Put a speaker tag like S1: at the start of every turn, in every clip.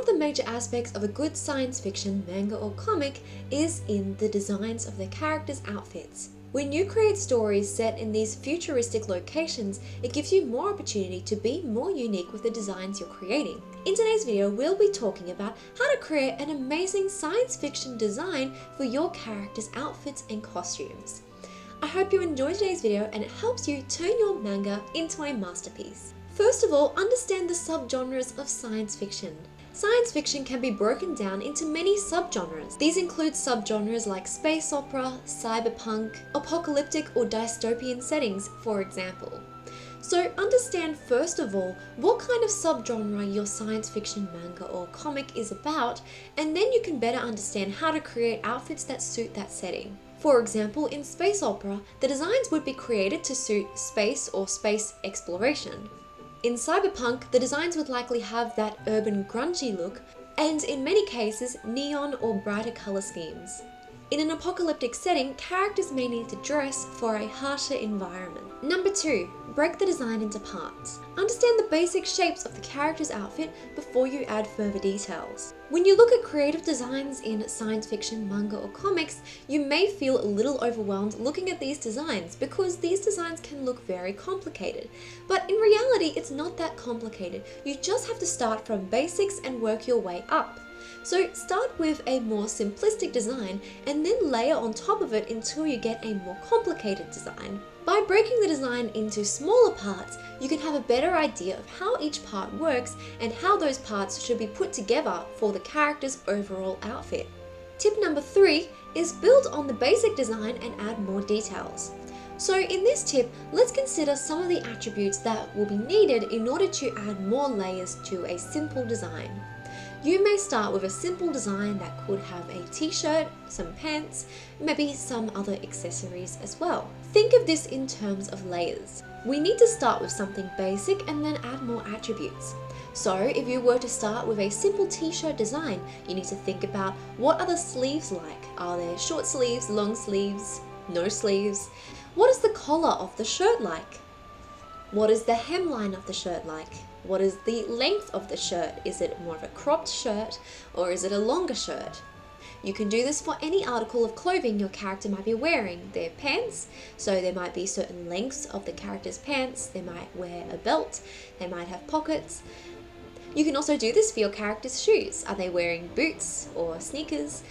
S1: of the major aspects of a good science fiction manga or comic is in the designs of the characters' outfits. When you create stories set in these futuristic locations, it gives you more opportunity to be more unique with the designs you're creating. In today's video, we'll be talking about how to create an amazing science fiction design for your characters' outfits and costumes. I hope you enjoyed today's video and it helps you turn your manga into a masterpiece. First of all, understand the subgenres of science fiction. Science fiction can be broken down into many subgenres. These include subgenres like space opera, cyberpunk, apocalyptic or dystopian settings, for example. So understand first of all what kind of subgenre your science fiction manga or comic is about, and then you can better understand how to create outfits that suit that setting. For example, in space opera, the designs would be created to suit space or space exploration. In cyberpunk, the designs would likely have that urban grungy look, and in many cases, neon or brighter color schemes. In an apocalyptic setting, characters may need to dress for a harsher environment. Number 2, break the design into parts. Understand the basic shapes of the character's outfit before you add further details. When you look at creative designs in science fiction, manga or comics, you may feel a little overwhelmed looking at these designs because these designs can look very complicated. But in reality, it's not that complicated. You just have to start from basics and work your way up. So start with a more simplistic design and then layer on top of it until you get a more complicated design. By breaking the design into smaller parts, you can have a better idea of how each part works and how those parts should be put together for the character's overall outfit. Tip number 3 is build on the basic design and add more details. So in this tip, let's consider some of the attributes that will be needed in order to add more layers to a simple design. You may start with a simple design that could have a t-shirt, some pants, maybe some other accessories as well. Think of this in terms of layers. We need to start with something basic and then add more attributes. So if you were to start with a simple t-shirt design, you need to think about what are the sleeves like? Are there short sleeves, long sleeves, no sleeves? What is the collar of the shirt like? What is the hemline of the shirt like? What is the length of the shirt? Is it more of a cropped shirt or is it a longer shirt? You can do this for any article of clothing your character might be wearing. Their pants, so there might be certain lengths of the character's pants. They might wear a belt, they might have pockets. You can also do this for your character's shoes. Are they wearing boots or sneakers?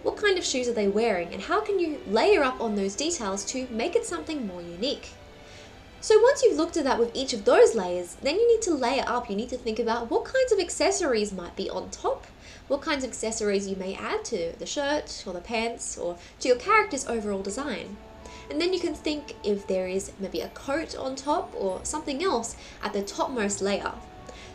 S1: What kind of shoes are they wearing and how can you layer up on those details to make it something more unique? So once you've looked at that with each of those layers, then you need to layer up. You need to think about what kinds of accessories might be on top, what kinds of accessories you may add to the shirt or the pants or to your character's overall design. And then you can think if there is maybe a coat on top or something else at the topmost layer.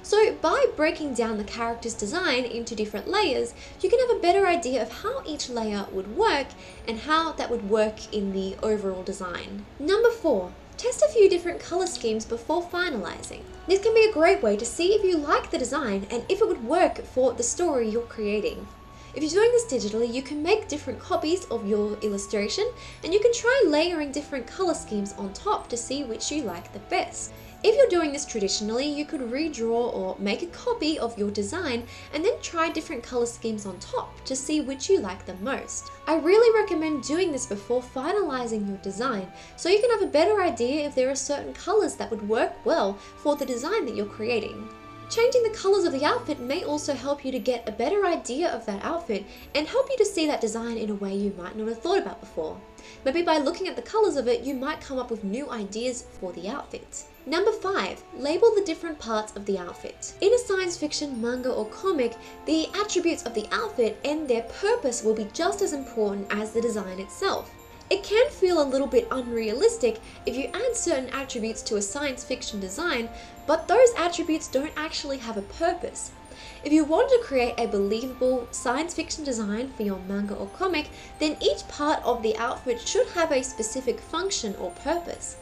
S1: So by breaking down the character's design into different layers, you can have a better idea of how each layer would work and how that would work in the overall design. Number 4. Test a few different color schemes before finalizing. This can be a great way to see if you like the design and if it would work for the story you're creating. If you're doing this digitally, you can make different copies of your illustration and you can try layering different color schemes on top to see which you like the best. If you're doing this traditionally, you could redraw or make a copy of your design and then try different color schemes on top to see which you like the most. I really recommend doing this before finalizing your design so you can have a better idea if there are certain colors that would work well for the design that you're creating. Changing the colors of the outfit may also help you to get a better idea of that outfit and help you to see that design in a way you might not have thought about before. Maybe by looking at the colors of it, you might come up with new ideas for the outfit. Number 5, label the different parts of the outfit. In a science fiction manga or comic, the attributes of the outfit and their purpose will be just as important as the design itself. It can feel a little bit unrealistic if you add certain attributes to a science fiction design, but those attributes don't actually have a purpose. If you want to create a believable science fiction design for your manga or comic, then each part of the outfit should have a specific function or purpose.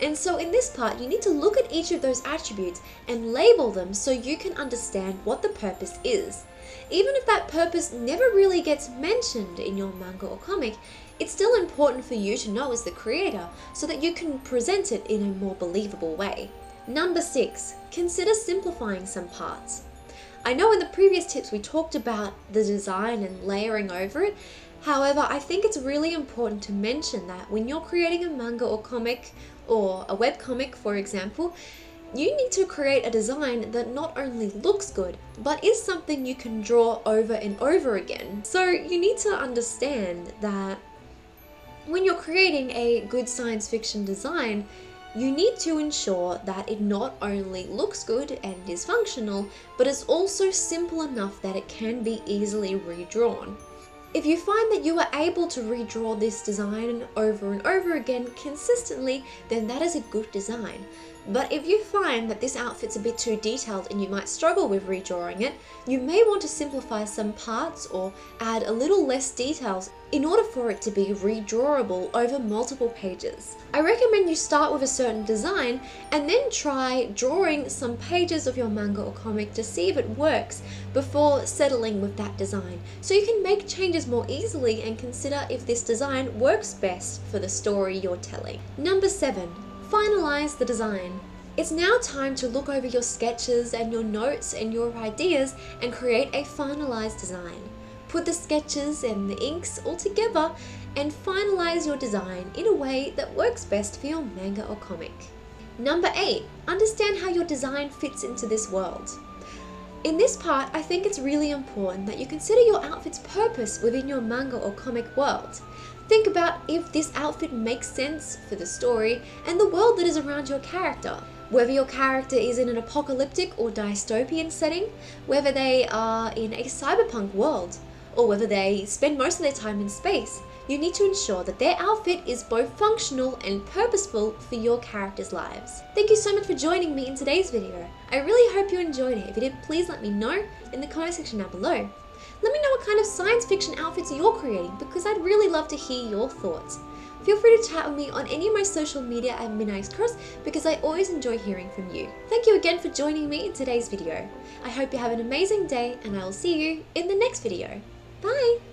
S1: And so in this part, you need to look at each of those attributes and label them so you can understand what the purpose is. Even if that purpose never really gets mentioned in your manga or comic, it's still important for you to know as the creator so that you can present it in a more believable way. Number 6, consider simplifying some parts. I know in the previous tips we talked about the design and layering over it. However, I think it's really important to mention that when you're creating a manga or comic, or a webcomic for example, you need to create a design that not only looks good, but is something you can draw over and over again. So you need to understand that when you're creating a good science fiction design, you need to ensure that it not only looks good and is functional, but is also simple enough that it can be easily redrawn. If you find that you are able to redraw this design over and over again consistently, then that is a good design. But if you find that this outfit's a bit too detailed and you might struggle with redrawing it, you may want to simplify some parts or add a little less details in order for it to be redrawable over multiple pages. I recommend you start with a certain design and then try drawing some pages of your manga or comic to see if it works before settling with that design, so you can make changes more easily and consider if this design works best for the story you're telling. Number 7. Finalize the design. It's now time to look over your sketches and your notes and your ideas and create a finalized design. Put the sketches and the inks all together and finalize your design in a way that works best for your manga or comic. Number 8. Understand how your design fits into this world. In this part, I think it's really important that you consider your outfit's purpose within your manga or comic world. Think about if this outfit makes sense for the story and the world that is around your character. Whether your character is in an apocalyptic or dystopian setting, whether they are in a cyberpunk world, or whether they spend most of their time in space, you need to ensure that their outfit is both functional and purposeful for your characters' lives. Thank you so much for joining me in today's video. I really hope you enjoyed it. If you did, please let me know in the comment section down below. Let me know what kind of science fiction outfits you're creating, because I'd really love to hear your thoughts. Feel free to chat with me on any of my social media at MidnightXCross, because I always enjoy hearing from you. Thank you again for joining me in today's video. I hope you have an amazing day, and I will see you in the next video. Bye!